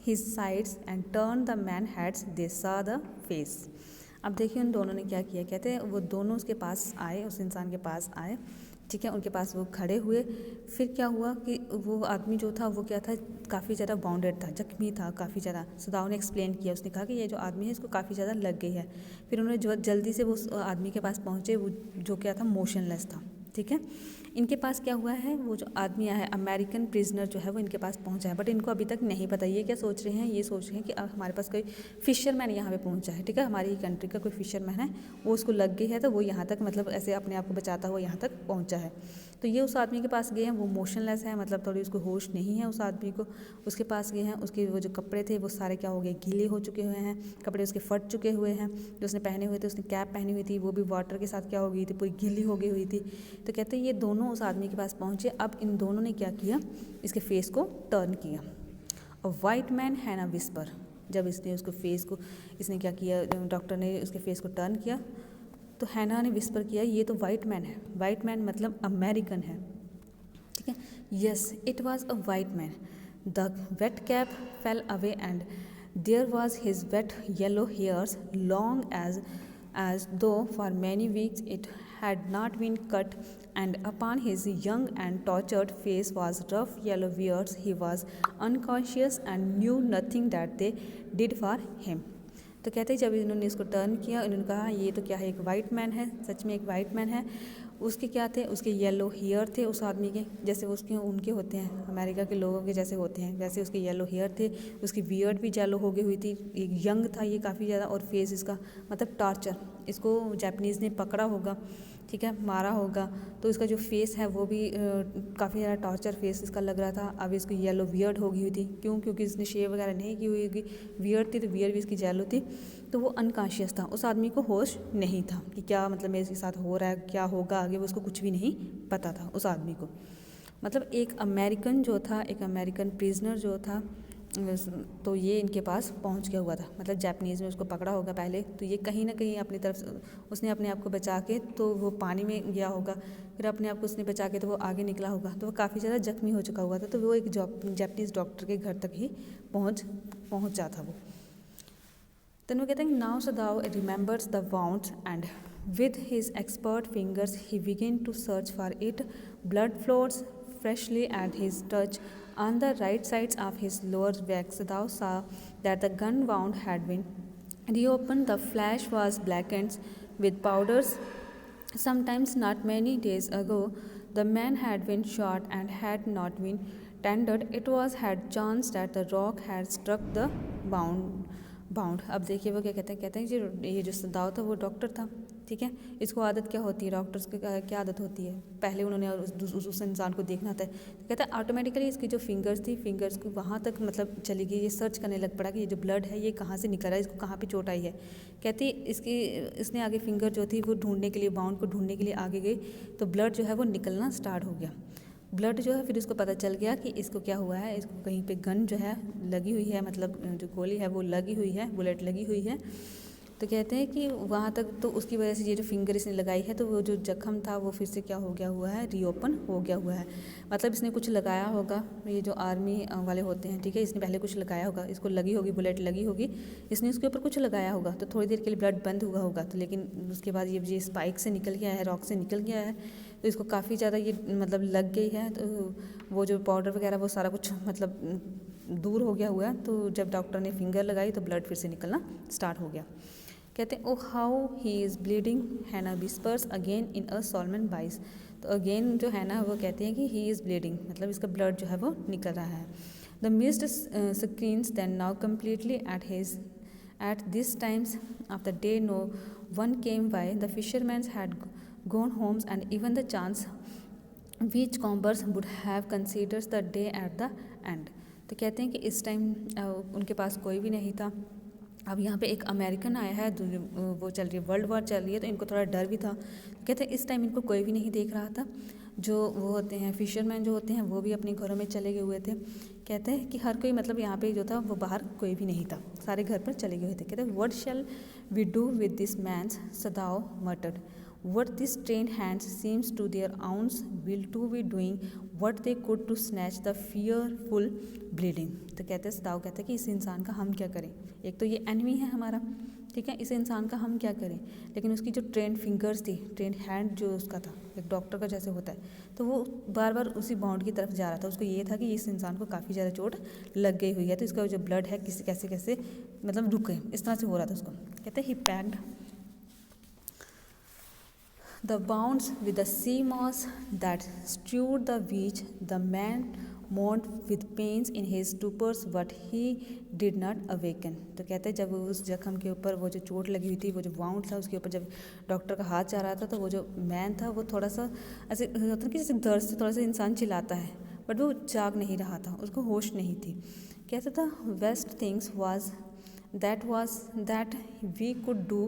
his sides and turned the man heads, they saw the face। अब देखिए उन दोनों ने क्या किया। कहते हैं वो दोनों उसके पास आए, उस इंसान के पास आए, ठीक है, उनके पास वो खड़े हुए। फिर क्या हुआ कि वो आदमी जो था वो क्या था, काफ़ी ज़्यादा बाउंडेड था, जख्मी था काफ़ी ज़्यादा। सदाव ने एक्सप्लेन किया, उसने कहा कि ये जो आदमी है इसको काफ़ी ज़्यादा लग गई है। फिर उन्होंने जो जल्दी से वो उस आदमी के पास पहुँचे, वो जो क्या था, मोशनलेस था। ठीक है, इनके पास क्या हुआ है, वो जो आदमी आया है अमेरिकन प्रिजनर जो है वो इनके पास पहुंचा है, बट इनको अभी तक नहीं पता। ये क्या सोच रहे हैं, ये सोच रहे हैं कि अब हमारे पास कोई फिशरमैन यहाँ पे पहुंचा है। ठीक है, हमारी कंट्री का कोई फिशरमैन है, वो उसको लग गई है तो वो यहाँ तक मतलब ऐसे अपने आप को बचाता हुआ यहाँ तक पहुँचा है। तो ये उस आदमी के पास गए हैं, वो मोशनलेस है, मतलब थोड़ी उसको होश नहीं है उस आदमी को। उसके पास गए हैं, उसके वो जो कपड़े थे वो सारे क्या हो गए, गीले हो चुके हुए हैं, कपड़े उसके फट चुके हुए हैं। जो उसने पहने हुए थे, उसने कैप पहनी हुई थी, वो भी वाटर के साथ क्या हो गई थी, पूरी गीली हो गई हुई थी। तो कहते हैं ये दोनों उस आदमी के पास पहुँचे। अब इन दोनों ने क्या किया, इसके फेस को टर्न किया। अ वाइट मैन हैना विस्पर, जब इसने उसको फेस को, इसने क्या किया, डॉक्टर ने उसके फेस को टर्न किया तो हैना ने विस्पर किया, ये तो वाइट मैन है। वाइट मैन मतलब अमेरिकन है। ठीक है, yes it was a white man. The wet cap fell away and there was his wet yellow hairs long as though for many weeks it had not been cut, and upon his young and tortured face was rough yellow beards. He was unconscious and knew nothing that they did for him. तो कहते हैं जब इन्होंने इसको turn किया, इन्होंने कहा ये तो क्या है, एक वाइट मैन है, सच में एक वाइट मैन है। उसके क्या थे, उसके येलो हेयर थे उस आदमी के, जैसे उसके उनके होते हैं अमेरिका के लोगों के जैसे होते हैं, वैसे उसके येलो हेयर थे। उसकी बियर्ड भी येलो हो गई हुई थी, एक यंग था ये काफ़ी ज़्यादा, और फेस इसका मतलब टॉर्चर, इसको जापानीज़ ने पकड़ा होगा, ठीक है, मारा होगा, तो इसका जो फेस है वो भी काफ़ी ज़्यादा टॉर्चर फेस इसका लग रहा था। अब इसको येलो बियर्ड हो गई हुई थी, क्यों, क्योंकि इसने शेव वगैरह नहीं की हुई होगी, बियर्ड थी तो बियर्ड भी इसकी येलो थी। तो वो अनकॉन्शियस था, उस आदमी को होश नहीं था कि क्या मतलब मेरे साथ हो रहा है, क्या होगा आगे, वो उसको कुछ भी नहीं पता था उस आदमी को। मतलब एक अमेरिकन जो था, एक अमेरिकन प्रिजनर जो था, तो ये इनके पास पहुंच गया हुआ था, मतलब जापानीज़ में उसको पकड़ा होगा पहले, तो ये कहीं ना कहीं अपनी तरफ से उसने अपने आप को बचा के, तो वो पानी में गया होगा, फिर अपने आप को उसने बचा के तो वो आगे निकला होगा, तो वो काफ़ी ज़्यादा जख्मी हो चुका हुआ था, तो वो एक जापानीज़ डॉक्टर के घर तक ही पहुँचा था वो। Then we getting now Sadao remembers the wounds and with his expert fingers he began to search for it. Blood flows freshly at his touch. On the right sides of his lower back, Sadao saw that the gun wound had been reopened. The flesh was blackened with powders. Sometimes not many days ago, the man had been shot and had not been tended. It was had chanced that the rock had struck the bound. अब देखिए वो क्या कहते हैं जो ये जो सदाव था वो डॉक्टर था, ठीक है, इसको आदत क्या होती है, डॉक्टर्स की क्या आदत होती है, पहले उन्होंने उस इंसान को देखना था, कहता है ऑटोमेटिकली इसकी जो फिंगर्स को वहाँ तक मतलब चली गई, ये सर्च करने लग पड़ा कि ये जो ब्लड है ये कहाँ से निकल रहा है, इसको कहाँ पे चोट आई है। कहती इसने आगे फिंगर जो थी वो ढूंढने के लिए, बाउंड को ढूंढने के लिए आगे गई, तो ब्लड जो है वो निकलना स्टार्ट हो गया। ब्लड जो है फिर उसको पता चल गया कि इसको क्या हुआ है, इसको कहीं पे गन जो है लगी हुई है, मतलब जो गोली है वो लगी हुई है, बुलेट लगी हुई है। तो कहते हैं कि वहाँ तक तो उसकी वजह से ये जो फिंगर इसने लगाई है तो वो जो जख्म था वो फिर से क्या हो गया हुआ है, रीओपन हो गया हुआ है। मतलब इसने कुछ लगाया होगा, ये जो आर्मी वाले होते हैं, ठीक है, इसने पहले कुछ लगाया होगा, इसको लगी होगी, बुलेट लगी होगी, इसने उसके ऊपर कुछ लगाया होगा, तो थोड़ी देर के लिए ब्लड बंद हुआ होगा, तो लेकिन उसके बाद ये स्पाइक से निकल गया है, रॉक से निकल गया है, तो इसको काफ़ी ज़्यादा ये मतलब लग गई है, तो वो जो पाउडर वगैरह वो सारा कुछ मतलब दूर हो गया हुआ है। तो जब डॉक्टर ने फिंगर लगाई तो ब्लड फिर से निकलना स्टार्ट हो गया। कहते हैं ओ हाउ ही इज़ ब्लीडिंग, हैना whispers again in a Solomon बाइस। तो अगेन जो है ना वो कहते हैं कि ही इज़ ब्लीडिंग, मतलब इसका ब्लड जो है वो निकल रहा है। The mist screens then now completely at this times of the day no one came by, the fishermans had gone homes and even the chance which combers would have considered the day at the end। तो कहते हैं कि इस time उनके पास कोई भी नहीं था। अब यहाँ पे एक अमेरिकन आया है, वो चल रही है, वर्ल्ड वॉर चल रही है, तो इनको थोड़ा डर भी था। कहते हैं इस टाइम इनको कोई भी नहीं देख रहा था, जो वो होते हैं फिशरमैन जो होते हैं वो भी अपने घरों में चले गए हुए थे। कहते हैं कि हर कोई मतलब यहाँ पे जो था वो बाहर कोई भी नहीं था, सारे घर पर चले गए हुए थे। कहते हैं what shall we do with this mans, Sadao muttered, what these trained hands seems to their owns will to be doing what they could to snatch the fearful bleeding। तो कहते हैं सदाव कहते हैं कि इस इंसान का हम क्या करें, एक तो ये एनिमी है हमारा, ठीक है, इस इंसान का हम क्या करें। लेकिन उसकी जो ट्रेंड फिंगर्स थी, ट्रेंड हैंड जो उसका था एक डॉक्टर का जैसे होता है, तो वो बार बार उसी बाउंड की तरफ जा रहा था। उसको ये था कि इस इंसान को काफ़ी ज़्यादा चोट लग गई हुई है, तो इसका जो ब्लड है किसी कैसे कैसे मतलब रुक गए, इस तरह से हो रहा था उसको। कहते हैं ही packed the bounds with the sea moss that strewed the beach. The man moaned with pains in his stupors, but he did not awaken. तो कहते हैं जब उस जख्म के ऊपर वो जो चोट लगी हुई थी, वो जो बाउंड था उसके ऊपर जब डॉक्टर का हाथ जा रहा था, तो वो जो मैन था वो थोड़ा सा ऐसे होता है कि जैसे दर्द से थोड़ा सा इंसान चिल्लाता है, बट वो जाग नहीं रहा था, उसको होश नहीं थी। कहता था best things was that we could do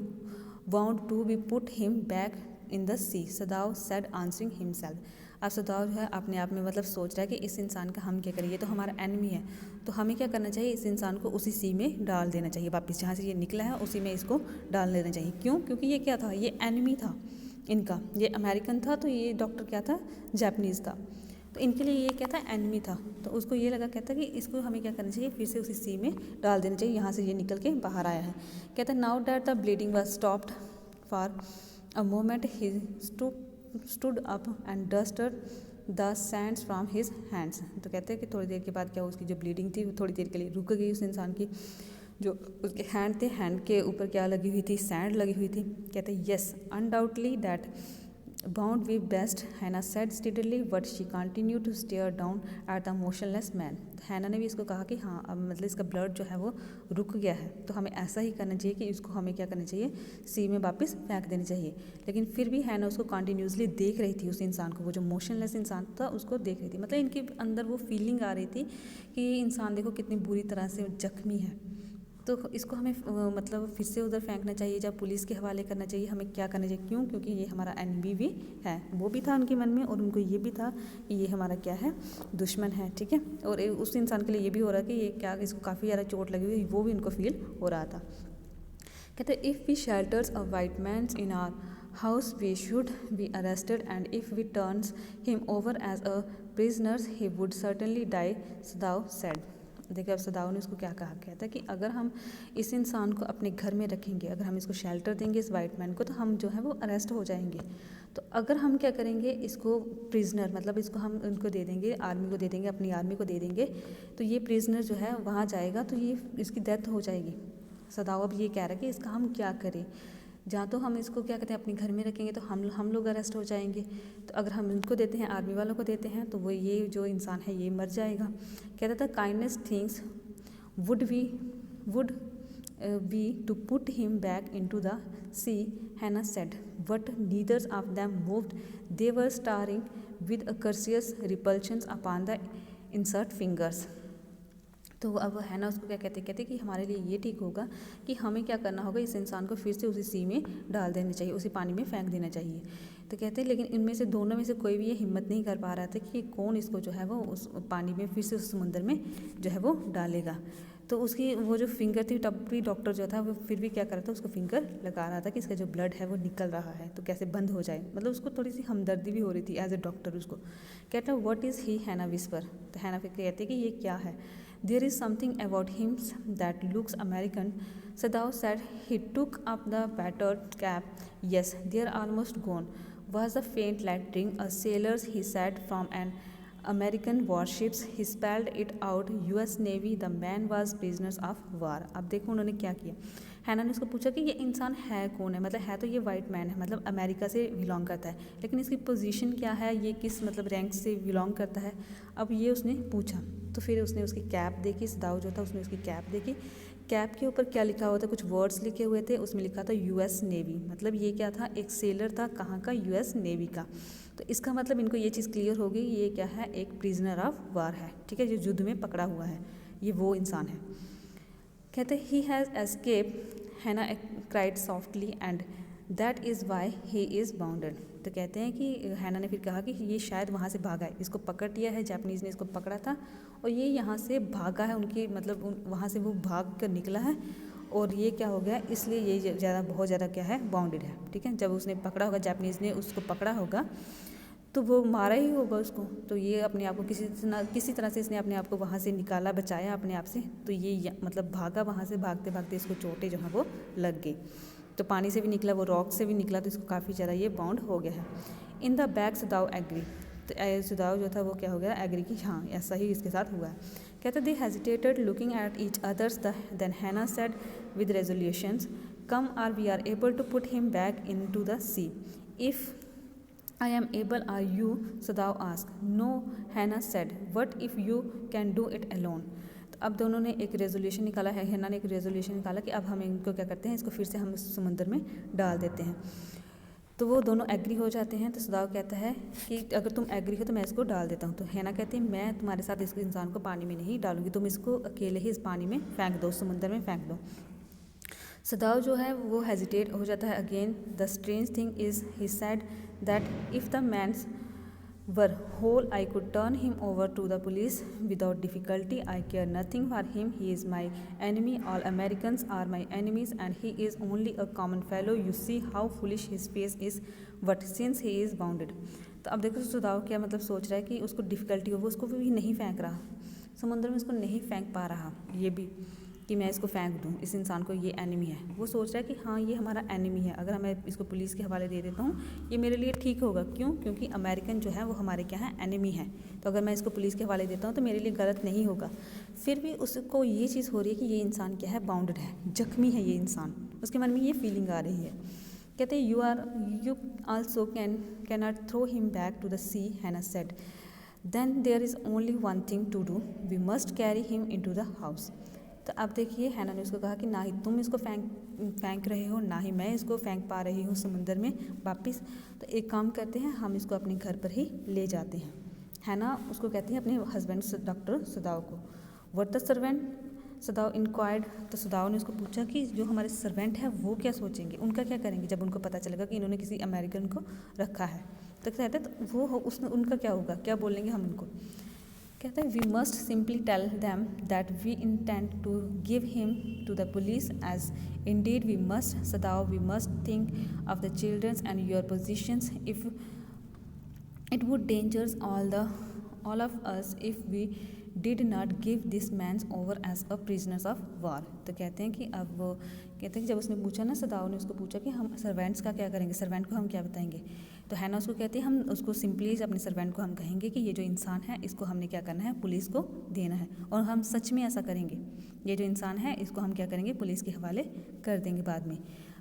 bound to be put him back in the sea, Sadao said answering himself. अब सदाव जो है अपने आप में मतलब सोच रहा है कि इस इंसान का हम क्या करें, ये तो हमारा एनिमी है, तो हमें क्या करना चाहिए, इस इंसान को उसी सी में डाल देना चाहिए, वापस जहाँ से ये निकला है उसी में इसको डाल देना चाहिए। क्यों? क्योंकि ये क्या था, ये एनिमी था इनका, ये अमेरिकन था, तो ये डॉक्टर क्या था, जापानीज़ था, तो इनके लिए ये क्या था, एनिमी था। तो उसको ये लगा, कहता कि इसको हमें क्या करना चाहिए, फिर से उसी सी में डाल देना चाहिए, यहाँ से ये निकल के बाहर आया है। कहता now that the bleeding was stopped for A moment he stood up and dusted the sands from his hands. तो कहते हैं कि थोड़ी देर के बाद क्या उसकी जो ब्लीडिंग थी वो थोड़ी देर के लिए रुक गई उस इंसान की। जो उसके हैंड थे, हैंड के ऊपर क्या लगी हुई थी, सैंड लगी हुई थी। कहते हैं yes undoubtedly that bound we best, Hana said steadily, but she continue to stare down at the motionless man. Hana ने भी इसको कहा कि हाँ अब मतलब इसका ब्लड जो है वो रुक गया है, तो हमें ऐसा ही करना चाहिए कि इसको हमें क्या करना चाहिए, सी में वापस फेंक देनी चाहिए। लेकिन फिर भी हैना उसको कंटिन्यूसली देख रही थी, उस इंसान को, वो जो मोशनलेस इंसान था उसको देख रही थी। मतलब इनके अंदर वो फीलिंग आ रही थी कि ये इंसान देखो कितनी बुरी तरह से जख्मी है, तो इसको हमें मतलब फिर से उधर फेंकना चाहिए, जब पुलिस के हवाले करना चाहिए, हमें क्या करना चाहिए। क्यों? क्योंकि ये हमारा एनिमी भी है, वो भी था उनके मन में, और उनको ये भी था कि ये हमारा क्या है, दुश्मन है। ठीक है, और उस इंसान के लिए ये भी हो रहा है कि ये क्या, इसको काफ़ी ज़्यादा चोट लगी हुई, वो भी उनको फील हो रहा था। कहते if we shelters a white man in our house we should be arrested, and if we turns him over as a prisoners he would certainly die, Sadao said. देखिए अब सदाव ने उसको क्या कहा, कहता है कि अगर हम इस इंसान को अपने घर में रखेंगे, अगर हम इसको शेल्टर देंगे इस वाइट मैन को, तो हम जो है वो अरेस्ट हो जाएंगे। तो अगर हम क्या करेंगे, इसको प्रिजनर मतलब इसको हम उनको दे देंगे, आर्मी को दे देंगे, अपनी आर्मी को दे देंगे, तो ये प्रिजनर जो है वहाँ जाएगा तो ये इसकी डेथ हो जाएगी। सदाव अब ये कह रहा है कि इसका हम क्या करें, जहाँ तो हम इसको क्या कहते हैं अपने घर में रखेंगे तो हम लोग अरेस्ट हो जाएंगे, तो अगर हम इनको देते हैं, आर्मी वालों को देते हैं, तो वो ये जो इंसान है ये मर जाएगा। कहता था kindness things would be to put him back into the sea, Hana said, but neither of them moved, they were staring with a curious repulsions upon the insert fingers. तो अब है ना उसको क्या कहते कि हमारे लिए ये ठीक होगा कि हमें क्या करना होगा, इस इंसान को फिर से उसी सी में डाल देना चाहिए, उसी पानी में फेंक देना चाहिए। तो कहते हैं लेकिन इनमें से दोनों में से कोई भी ये हिम्मत नहीं कर पा रहा था कि कौन इसको जो है वो उस पानी में फिर से उस समुंदर में जो है वो डालेगा। तो उसकी वो जो फिंगर थी, तब भी डॉक्टर जो था वो फिर भी क्या कर रहा था, उसको फिंगर लगा रहा था कि इसका जो ब्लड है वो निकल रहा है तो कैसे बंद हो जाए, मतलब उसको थोड़ी सी हमदर्दी भी हो रही थी एज ए डॉक्टर। उसको कहता है व्हाट इज़ ही, हैना विस्पर। तो हैना फिर कहते कि ये क्या है, there is something about him that looks American. Sadao said he took up the battered cap. Yes, they are almost gone. Was a faint lightning a sailors, he said, from an American warships. He spelled it out, US Navy. The man was prisoners of war. अब देखो उन्होंने क्या किया, हैना ने उसको पूछा कि ये इंसान है कौन है, मतलब है तो ये वाइट मैन है, मतलब अमेरिका से बिलोंग करता है, लेकिन इसकी पोजीशन क्या है, ये किस मतलब रैंक से बिलोंग करता है। अब ये उसने पूछा, तो फिर उसने उसकी कैप देखी, सदाव जो था उसने उसकी कैप देखी। कैप के ऊपर क्या लिखा हुआ था, कुछ वर्ड्स लिखे हुए थे, उसमें लिखा था US नेवी, मतलब ये क्या था, एक सेलर था, कहाँ का, US नेवी का। तो इसका मतलब इनको ये चीज़ क्लियर होगी, ये क्या है, एक प्रिजनर ऑफ वार है, ठीक है, जो युद्ध में पकड़ा हुआ है, ये वो इंसान है। कहते ही हैज़ एस्केप, हैना cried softly, and that is why he is bounded. तो कहते हैं कि हैना ने फिर कहा कि ये शायद वहाँ से भागा है, इसको पकड़ लिया है, जापानीज़ ने इसको पकड़ा था और ये यहाँ से भागा है, उनकी मतलब वहाँ से वो भाग कर निकला है और ये क्या हो गया, इसलिए ये बहुत ज़्यादा क्या है, बाउंडेड है। ठीक है, जब उसने पकड़ा होगा, जापानीज़ ने उसको पकड़ा होगा तो वो मारा ही होगा उसको। तो ये अपने आप को किसी तरह से इसने अपने आप को वहाँ से निकाला, बचाया अपने आप से। तो ये मतलब भागा वहाँ से, भागते भागते इसको चोटें जो है वो लग गई। तो पानी से भी निकला, वो रॉक से भी निकला, तो इसको काफ़ी ज़्यादा ये बाउंड हो गया है। इन द बैक सुदाव एग्री, तो सुदाव जो था वो क्या हो गया, एग्री की, हाँ ऐसा ही इसके साथ हुआ है। कहते they hesitated looking at each others then Hana said with resolutions come are we are able to put him back in to the sea if I am able, are you? Sadao asked. No, Hannah said. What if you can do it alone? तो अब दोनों ने एक resolution निकाला है, हैना ने एक रेजोल्यूशन निकाला कि अब हम इनको क्या करते हैं, इसको फिर से हम समुद्र में डाल देते हैं। तो वो दोनों एग्री हो जाते हैं। तो सदाव कहता है कि अगर तुम एग्री हो तो मैं इसको डाल देता हूँ। तो हैना कहती है मैं तुम्हारे साथ इस इंसान को पानी में नहीं डालूंगी, तुम इसको अकेले ही इस पानी में फेंक दो, समुद्र में फेंक दो। सदाव जो है वो हेजिटेट हो जाता है again. The strange thing is he said that if the mans were whole I could turn him over to the police without difficulty. I care nothing for him, he is my enemy, all Americans are my enemies and he is only a common fellow, you see how foolish his face is but since he is bounded. तो अब देखो सदाव क्या मतलब सोच रहा है कि उसको डिफ़िकल्टी हो, वो उसको भी नहीं फेंक रहा, समुद्र में उसको नहीं फेंक पा रहा ये भी कि मैं इसको फेंक दूँ, इस इंसान को, ये एनिमी है। वो सोच रहा है कि हाँ ये हमारा एनिमी है, अगर मैं इसको पुलिस के हवाले दे देता हूँ ये मेरे लिए ठीक होगा। क्यों? क्योंकि अमेरिकन जो है वो हमारे क्या है, एनिमी है। तो अगर मैं इसको पुलिस के हवाले देता हूँ तो मेरे लिए गलत नहीं होगा। फिर भी उसको ये चीज़ हो रही है कि ये इंसान क्या है, बाउंडेड है, जख्मी है ये इंसान, उसके मन में ये फीलिंग आ रही है। कहते हैं you also can not throw him back to the sea, Hana said. Then there is only one thing to do, we must carry him in to the house. तो अब देखिए हैना ने उसको कहा कि ना ही तुम इसको फेंक रहे हो, ना ही मैं इसको फेंक पा रही हूँ समुद्र में वापस। तो एक काम करते हैं, हम इसको अपने घर पर ही ले जाते हैं। हैना उसको कहती है अपने हस्बैंड डॉक्टर सदाव को। What the servant, सदाव inquired. तो सदाव ने उसको पूछा कि जो हमारे सर्वेंट है वो क्या सोचेंगे, उनका क्या करेंगे जब उनको पता चलेगा कि इन्होंने किसी अमेरिकन को रखा है। तो कहते हैं तो वो उसने उनका क्या होगा, क्या बोलेंगे हम उनको। कहते हैं we must simply tell them that we intend to give him to the police as indeed we must. Sadao we must think of the childrens and your positions if it would dangers all of us if we did not give this man over as a prisoners of war। तो कहते हैं कि अब वो कहते हैं कि जब उसने पूछा ना, सदाव ने उसको पूछा कि हम सर्वेंट्स का क्या करेंगे, सर्वेंट को हम क्या बताएंगे। तो हैना उसको कहती है हम उसको सिंपली अपने सर्वेंट को हम कहेंगे कि ये जो इंसान है इसको हमने क्या करना है, पुलिस को देना है। और हम सच में ऐसा करेंगे, ये जो इंसान है इसको हम क्या करेंगे, पुलिस के हवाले कर देंगे बाद में।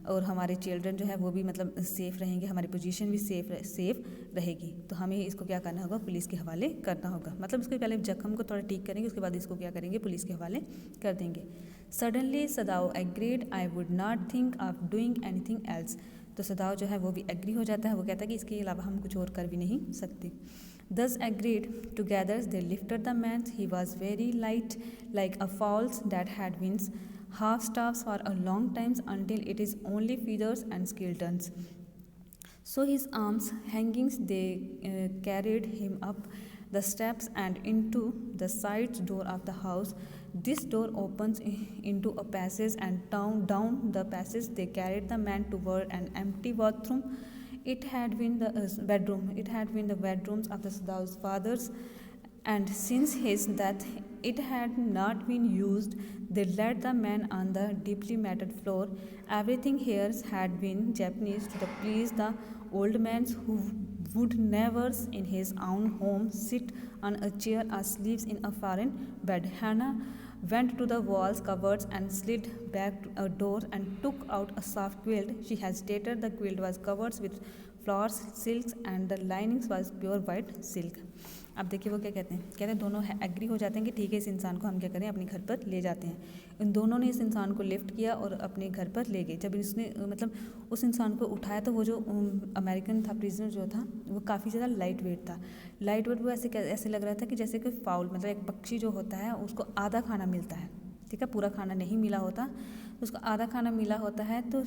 और हमारे चिल्ड्रन जो है वो भी मतलब सेफ़ रहेंगे, हमारी पोजीशन भी सेफ रहेगी। तो हमें इसको क्या करना होगा, पुलिस के हवाले करना होगा। मतलब उसके पहले जख्म को थोड़ा ठीक करेंगे, उसके बाद इसको क्या करेंगे, पुलिस के हवाले कर देंगे। Suddenly सदाव agreed, I would not think of doing anything else. तो सदाव जो है वो भी एग्री हो जाता है, वो कहता है कि इसके अलावा हम कुछ और कर भी नहीं सकते। Thus agreed together they lifted the man. He was very light, like a fowl's that had wings, half staffs for a long time until it is only feathers and skeletons. So his arms hanging, they carried him up the steps and into the side door of the house. This door opens into a passage, and down the passage they carried the man toward an empty bathroom. It had been the bedroom. It had been the bedrooms of the Sadav's fathers, and since his death it had not been used. They laid the man on the deeply matted floor. Everything here had been Japanese to please the old man, who would never in his own home sit on a chair or sleep in a foreign bed. Hannah went to the walls cupboards and slid back a door and took out a soft quilt. She hesitated. The quilt was covered with flowers, silks, and the linings was pure white silk. अब देखिए वो क्या कहते हैं, कहते हैं दोनों agree हो जाते हैं कि ठीक है इस इंसान को हम क्या करें, अपने घर पर ले जाते हैं। इन दोनों ने इस इंसान को लिफ्ट किया और अपने घर पर ले गए। जब इसने मतलब उस इंसान को उठाया तो वो जो अमेरिकन था, प्रिजनर जो था, वो काफ़ी ज़्यादा लाइट वेट था। लाइट वेट वो ऐसे लग रहा था कि जैसे कोई फाउल, मतलब एक पक्षी जो होता है उसको आधा खाना मिलता है, ठीक है, पूरा खाना नहीं मिला होता, उसको आधा खाना मिला होता है। तो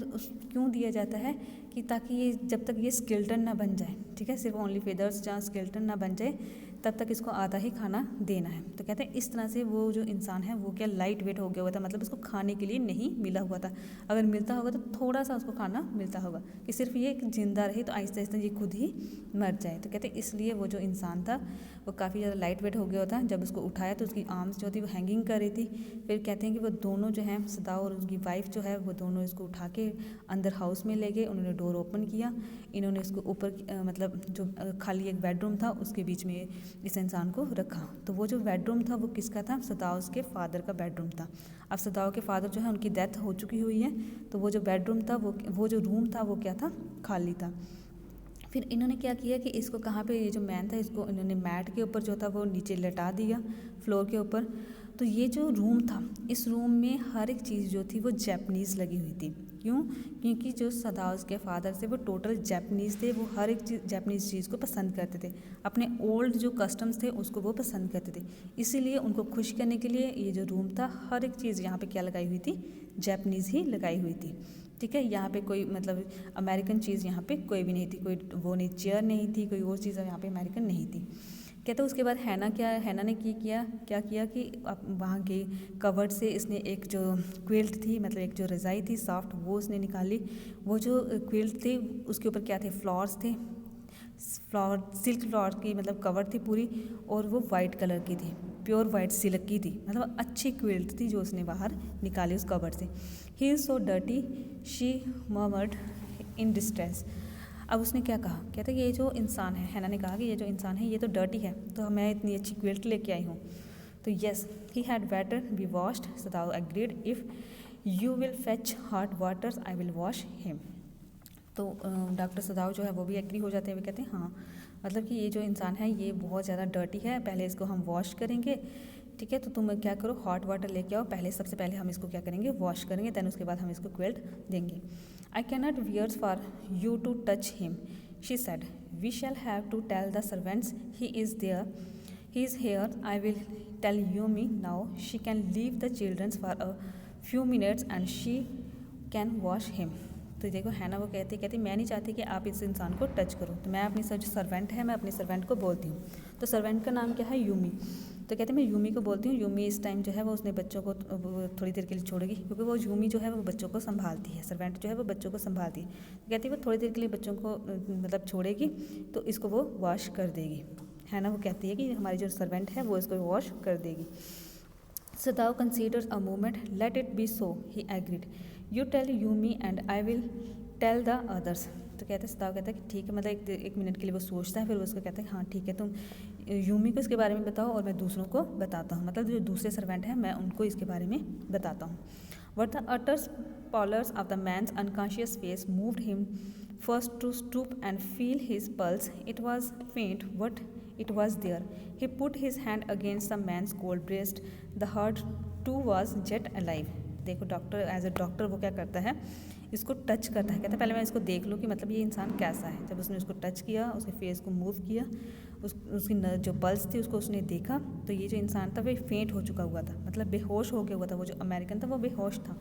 क्यों दिया जाता है कि ताकि ये जब तक ये स्केल्टन ना बन जाए, ठीक है, सिर्फ ओनली फेदर्स जहाँ स्केल्टन ना बन जाए, तब तक इसको आधा ही खाना देना है। तो कहते हैं इस तरह से वो जो इंसान है वो क्या लाइट वेट हो गया हुआ था, मतलब उसको खाने के लिए नहीं मिला हुआ था। अगर मिलता होगा तो थोड़ा सा उसको खाना मिलता होगा कि सिर्फ ये जिंदा रहे तो आहिस्ता आहिस्ता ये खुद ही मर जाए। तो कहते हैं इसलिए वो जो इंसान था वो काफ़ी ज़्यादा लाइट वेट हो गया था। जब उसको उठाया तो उसकी आर्म्स जो थी वो हैंगिंग कर रही थी। फिर कहते हैं कि वो दोनों जो हैं सदाव और उसकी वाइफ जो है वो दोनों इसको उठा के अंदर हाउस में ले गए। उन्होंने डोर ओपन किया, इन्होंने इसको ऊपर मतलब जो खाली एक बेडरूम था उसके बीच में इस इंसान को रखा। तो वो जो बेडरूम था वो किसका था? सदाव के फादर का बेडरूम था। अब सदाव के फादर जो है उनकी डेथ हो चुकी हुई है, तो वो जो बेडरूम था वो जो रूम था वो क्या था? खाली था। फिर इन्होंने क्या किया कि इसको कहाँ पे, ये जो मैन था इसको इन्होंने मैट के ऊपर जो था वो नीचे लेटा दिया फ्लोर के ऊपर। तो ये जो रूम था इस रूम में हर एक चीज़ जो थी वो जैपनीज़ लगी हुई थी। क्यों? क्योंकि जो सदाव के फादर थे वो टोटल जैपनीज़ थे, वो हर एक जैपनीज़ चीज़ को पसंद करते थे, अपने ओल्ड जो कस्टम्स थे उसको वो पसंद करते थे। इसीलिए उनको खुश करने के लिए ये जो रूम था हर एक चीज़ यहाँ पे क्या लगाई हुई थी? जैपनीज़ ही लगाई हुई थी। ठीक है, यहाँ पे कोई मतलब अमेरिकन चीज़ यहाँ पे कोई भी नहीं थी, कोई वो नहीं, चेयर नहीं थी, कोई और चीज़ यहाँ पे अमेरिकन नहीं थी। कहते उसके बाद हैना ने क्या किया कि वहाँ के कवर्ड से इसने एक जो क्विल्ट थी, मतलब एक जो रज़ाई थी सॉफ्ट, वो उसने निकाली। वो जो क्विल्ट थी उसके ऊपर क्या थे? फ्लावर्स थे, सिल्क फ्लावर की मतलब कवर थी पूरी, और वो वाइट कलर की थी, प्योर वाइट सिल्क की थी, मतलब अच्छी क्विल्ट थी जो उसने बाहर निकाली उस कवर से। He is so dirty she murmured in distress. अब उसने क्या कहा? कहते ये जो इंसान है, हैना ने कहा कि ये जो इंसान है ये तो डर्टी है, तो मैं इतनी अच्छी क्विल्ट लेके आई हूँ। तो yes, he had better be washed. सदाव agreed, if you will fetch hot waters I will wash him. तो डॉक्टर सदाव जो है वो भी एग्री हो जाते हैं, वे कहते हैं हाँ, मतलब कि ये जो इंसान है ये बहुत ज़्यादा डर्टी है, पहले इसको हम वॉश करेंगे। ठीक है, तो तुम क्या करो, हॉट वाटर लेके आओ, पहले सबसे पहले हम इसको क्या करेंगे? वॉश करेंगे, दैन उसके बाद हम इसको क्विल्ट देंगे। I can not wears for you to touch him, she said, we shall have to tell the servants he is there, he is here, I will tell you me now, she can leave the childrens for a few minutes and she can wash him. तो देखो हैना वो कहती मैं नहीं चाहती कि आप इस इंसान को टच करो, तो मैं अपनी जो सर्वेंट है मैं अपने सर्वेंट को बोलती हूँ। तो सर्वेंट का नाम क्या है? यूमी। तो कहते मैं यूमी को बोलती हूँ। यूमी इस टाइम जो है वो उसने बच्चों को थोड़ी देर के लिए छोड़ेगी, क्योंकि वो यूमी जो है वो बच्चों को संभालती है, सर्वेंट जो है वो बच्चों को संभालती है। तो कहती है वो थोड़ी देर के लिए बच्चों को मतलब छोड़ेगी, तो इसको वो वॉश कर देगी। हैना वो कहती है कि हमारी जो सर्वेंट है वो इसको वॉश कर देगी। Sadav considers a moment. Let it be so, he agreed. You tell Yumi and I will tell the others. तो कहते सदाव कहता है कि ठीक है, मतलब एक मिनट के लिए वो सोचता है, फिर वो उसको कहता है हाँ ठीक है, तुम यूमी को इसके बारे में बताओ और मैं दूसरों को बताता हूँ, मतलब जो दूसरे सर्वेंट हैं मैं उनको इसके बारे में बताता हूँ। What the utter pallors of the man's unconscious face moved him first to stoop and feel his pulse. It was faint, but it was there. He put his hand against the man's cold breast. The heart too was yet alive. देखो doctor as a doctor वो क्या करता है, इसको touch करता है, कहता है पहले मैं इसको देख लूँ कि मतलब ये इंसान कैसा है। जब उसने उसको टच किया, उसके फेस को मूव किया, उसकी जो पल्स थी उसको उसने देखा, तो ये जो इंसान था वो फेंट हो चुका हुआ था, मतलब बेहोश हो गया हुआ था। वो जो अमेरिकन था वो बेहोश था,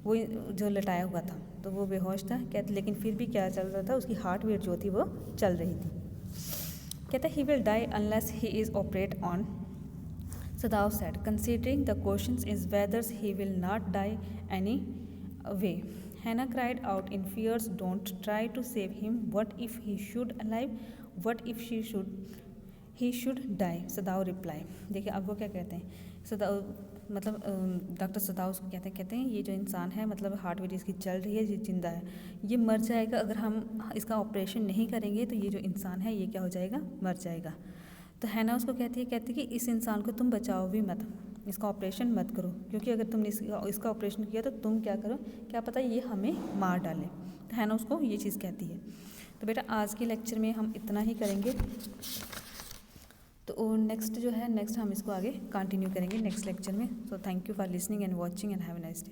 वो जो लटाया हुआ था तो वो बेहोश था। कहते लेकिन फिर भी क्या चल रहा था, उसकी हार्ट बीट जो थी वो चल रही थी। कहता he will die unless he is operate on. Sadav said, considering the questions is whether he will not die anyway. Hannah cried out in fears, don't try to save him. What if he should alive? What if he should die? Sadav replied. देखिए अब वो क्या कहते हैं, सदाव मतलब doctor सदाव उसको कहते हैं ये जो इंसान है मतलब हार्ट बीट इसकी चल रही है, ये जिंदा है, ये मर जाएगा अगर हम इसका ऑपरेशन नहीं करेंगे, तो ये जो इंसान है ये क्या हो जाएगा, मर जाएगा। तो हैना उसको कहती है कि इस इंसान को तुम बचाओ भी मत, इसका ऑपरेशन मत करो, क्योंकि अगर तुमने इसका ऑपरेशन किया तो तुम क्या करो, क्या पता ये हमें मार डाले। तो हैना उसको ये चीज़ कहती है। तो बेटा आज के लेक्चर में हम इतना ही करेंगे, तो नेक्स्ट हम इसको आगे कंटिन्यू करेंगे नेक्स्ट लेक्चर में। So thank you for listening and watching and have a nice day.